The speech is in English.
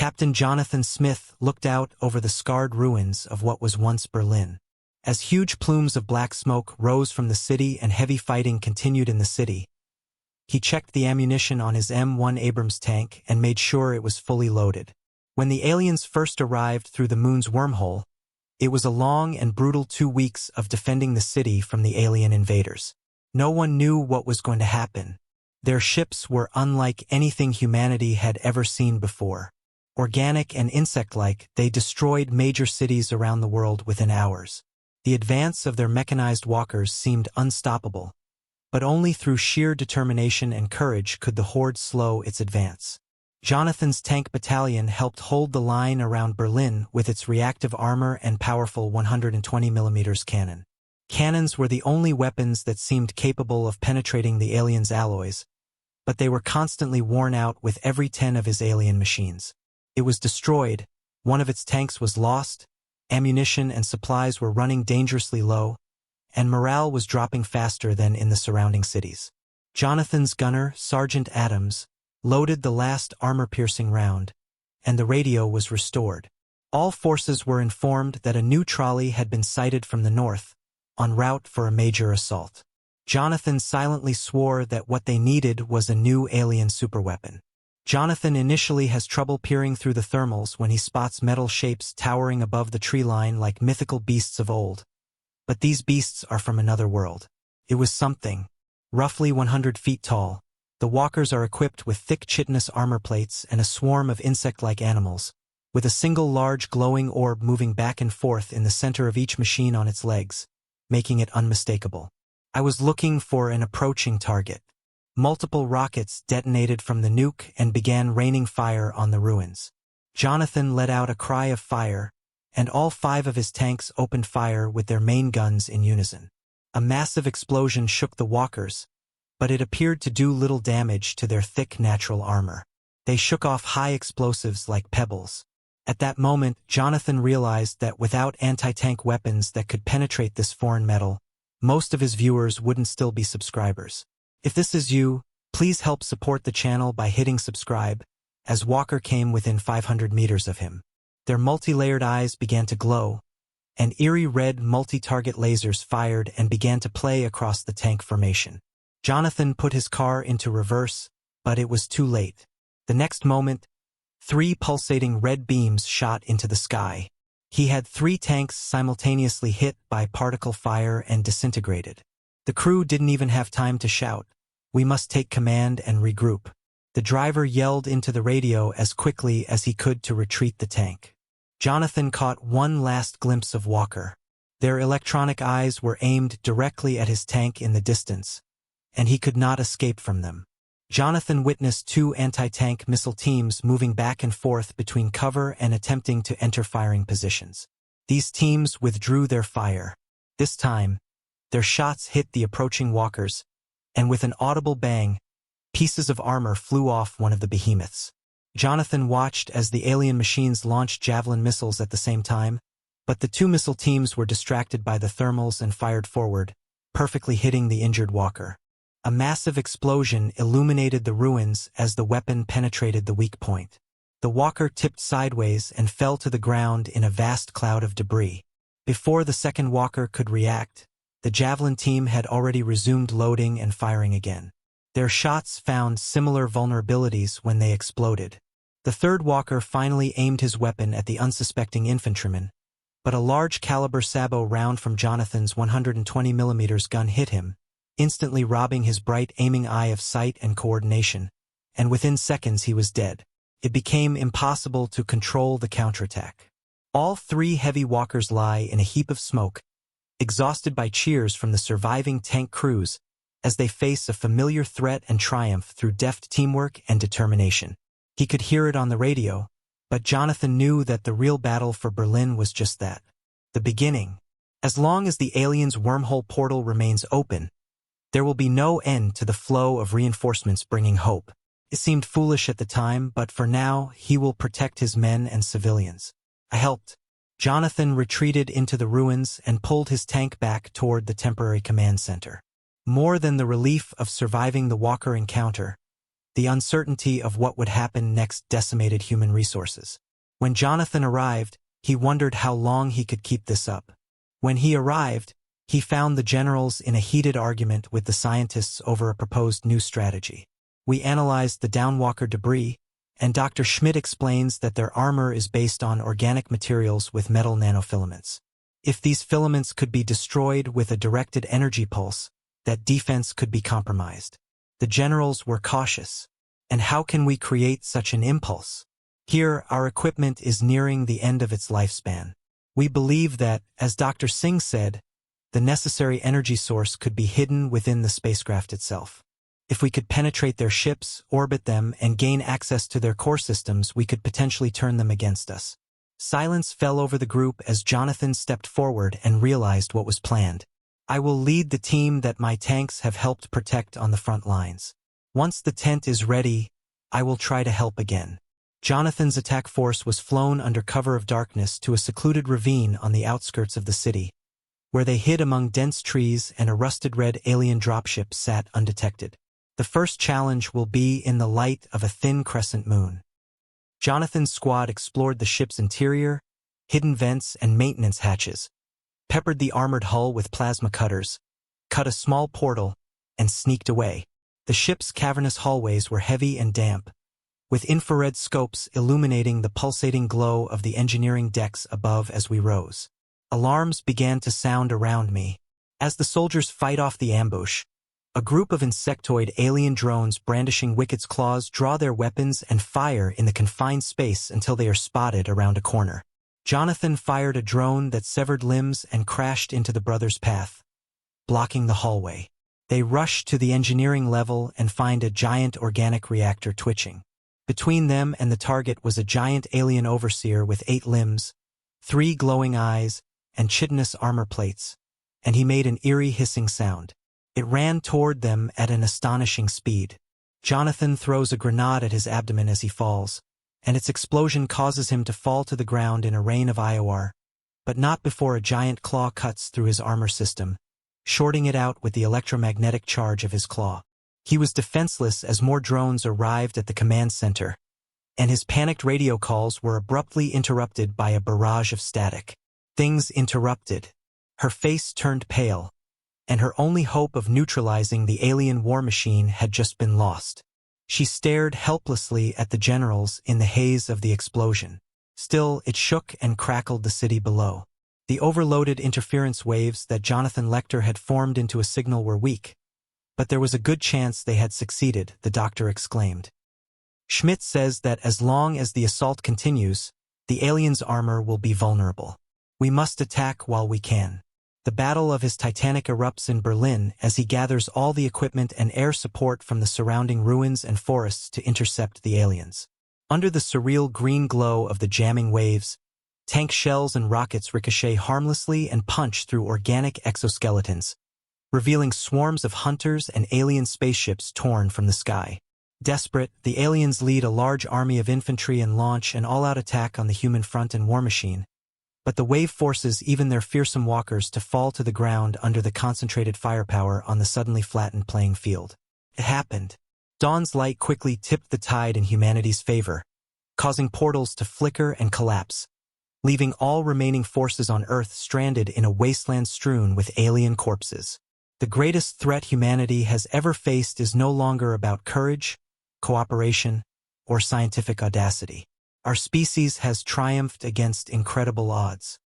Captain Jonathan Smith looked out over the scarred ruins of what was once Berlin. As huge plumes of black smoke rose from the city and heavy fighting continued in the city, he checked the ammunition on his M1 Abrams tank and made sure it was fully loaded. When the aliens first arrived through the moon's wormhole, it was a long and brutal 2 weeks of defending the city from the alien invaders. No one knew what was going to happen. Their ships were unlike anything humanity had ever seen before. Organic and insect-like, they destroyed major cities around the world within hours. The advance of their mechanized walkers seemed unstoppable, but only through sheer determination and courage could the horde slow its advance. Jonathan's tank battalion helped hold the line around Berlin with its reactive armor and powerful 120mm cannon. Cannons were the only weapons that seemed capable of penetrating the aliens' alloys, but they were constantly worn out with every 10 of his alien machines. It was destroyed, one of its tanks was lost, ammunition and supplies were running dangerously low, and morale was dropping faster than in the surrounding cities. Jonathan's gunner, Sergeant Adams, loaded the last armor-piercing round, and the radio was restored. All forces were informed that a new trolley had been sighted from the north, en route for a major assault. Jonathan silently swore that what they needed was a new alien superweapon. Jonathan initially has trouble peering through the thermals when he spots metal shapes towering above the tree line like mythical beasts of old. But these beasts are from another world. It was something, roughly 100 feet tall. The walkers are equipped with thick chitinous armor plates and a swarm of insect-like animals, with a single large glowing orb moving back and forth in the center of each machine on its legs, making it unmistakable. I was looking for an approaching target. Multiple rockets detonated from the nuke and began raining fire on the ruins. Jonathan let out a cry of fire, and all 5 of his tanks opened fire with their main guns in unison. A massive explosion shook the walkers, but it appeared to do little damage to their thick natural armor. They shook off high explosives like pebbles. At that moment, Jonathan realized that without anti-tank weapons that could penetrate this foreign metal, most of his viewers wouldn't still be subscribers. If this is you, please help support the channel by hitting subscribe, as Walker came within 500 meters of him. Their multi-layered eyes began to glow, and eerie red multi-target lasers fired and began to play across the tank formation. Jonathan put his car into reverse, but it was too late. The next moment, 3 pulsating red beams shot into the sky. He had 3 tanks simultaneously hit by particle fire and disintegrated. The crew didn't even have time to shout, "We must take command and regroup." The driver yelled into the radio as quickly as he could to retreat the tank. Jonathan caught one last glimpse of Walker. Their electronic eyes were aimed directly at his tank in the distance, and he could not escape from them. Jonathan witnessed 2 anti-tank missile teams moving back and forth between cover and attempting to enter firing positions. These teams withdrew their fire. This time, their shots hit the approaching walkers, and with an audible bang, pieces of armor flew off one of the behemoths. Jonathan watched as the alien machines launched javelin missiles at the same time, but the 2 missile teams were distracted by the thermals and fired forward, perfectly hitting the injured walker. A massive explosion illuminated the ruins as the weapon penetrated the weak point. The walker tipped sideways and fell to the ground in a vast cloud of debris. Before the second walker could react, the javelin team had already resumed loading and firing again. Their shots found similar vulnerabilities when they exploded. The third walker finally aimed his weapon at the unsuspecting infantryman, but a large caliber sabot round from Jonathan's 120mm gun hit him, instantly robbing his bright aiming eye of sight and coordination, and within seconds he was dead. It became impossible to control the counterattack. All 3 heavy walkers lie in a heap of smoke, exhausted by cheers from the surviving tank crews as they face a familiar threat and triumph through deft teamwork and determination. He could hear it on the radio, but Jonathan knew that the real battle for Berlin was just that, the beginning. As long as the aliens' wormhole portal remains open, there will be no end to the flow of reinforcements bringing hope. It seemed foolish at the time, but for now, he will protect his men and civilians. I helped. Jonathan retreated into the ruins and pulled his tank back toward the temporary command center. More than the relief of surviving the walker encounter, The uncertainty of what would happen next decimated human resources. When Jonathan arrived, he wondered how long he could keep this up. When he arrived, he found the generals in a heated argument with the scientists over a proposed new strategy. We analyzed the downwalker debris, and Dr. Schmidt explains that their armor is based on organic materials with metal nanofilaments. If these filaments could be destroyed with a directed energy pulse, that defense could be compromised. The generals were cautious. And how can we create such an impulse? Here, our equipment is nearing the end of its lifespan. We believe that, as Dr. Singh said, the necessary energy source could be hidden within the spacecraft itself. If we could penetrate their ships, orbit them, and gain access to their core systems, we could potentially turn them against us. Silence fell over the group as Jonathan stepped forward and realized what was planned. I will lead the team that my tanks have helped protect on the front lines. Once the tent is ready, I will try to help again. Jonathan's attack force was flown under cover of darkness to a secluded ravine on the outskirts of the city, where they hid among dense trees and a rusted red alien dropship sat undetected. The first challenge will be in the light of a thin crescent moon. Jonathan's squad explored the ship's interior, hidden vents and maintenance hatches, peppered the armored hull with plasma cutters, cut a small portal, and sneaked away. The ship's cavernous hallways were heavy and damp, with infrared scopes illuminating the pulsating glow of the engineering decks above as we rose. Alarms began to sound around me. As the soldiers fight off the ambush, a group of insectoid alien drones brandishing Wicked's claws draw their weapons and fire in the confined space until they are spotted around a corner. Jonathan fired a drone that severed limbs and crashed into the brothers' path, blocking the hallway. They rush to the engineering level and find a giant organic reactor twitching. Between them and the target was a giant alien overseer with 8 limbs, 3 glowing eyes, and chitinous armor plates, and he made an eerie hissing sound. It ran toward them at an astonishing speed. Jonathan throws a grenade at his abdomen as he falls, and its explosion causes him to fall to the ground in a rain of IOR, but not before a giant claw cuts through his armor system, shorting it out with the electromagnetic charge of his claw. He was defenseless as more drones arrived at the command center, and his panicked radio calls were abruptly interrupted by a barrage of static. Things interrupted. Her face turned pale, and her only hope of neutralizing the alien war machine had just been lost. She stared helplessly at the generals in the haze of the explosion. Still, it shook and crackled the city below. The overloaded interference waves that Jonathan Lecter had formed into a signal were weak, but there was a good chance they had succeeded, the doctor exclaimed. Schmidt says that as long as the assault continues, the alien's armor will be vulnerable. We must attack while we can. The Battle of his Titanic erupts in Berlin as he gathers all the equipment and air support from the surrounding ruins and forests to intercept the aliens. Under the surreal green glow of the jamming waves, tank shells and rockets ricochet harmlessly and punch through organic exoskeletons, revealing swarms of hunters and alien spaceships torn from the sky. Desperate, the aliens lead a large army of infantry and launch an all-out attack on the human front and war machine, but the wave forces even their fearsome walkers to fall to the ground under the concentrated firepower on the suddenly flattened playing field. It happened. Dawn's light quickly tipped the tide in humanity's favor, causing portals to flicker and collapse, leaving all remaining forces on Earth stranded in a wasteland strewn with alien corpses. The greatest threat humanity has ever faced is no longer about courage, cooperation, or scientific audacity. Our species has triumphed against incredible odds.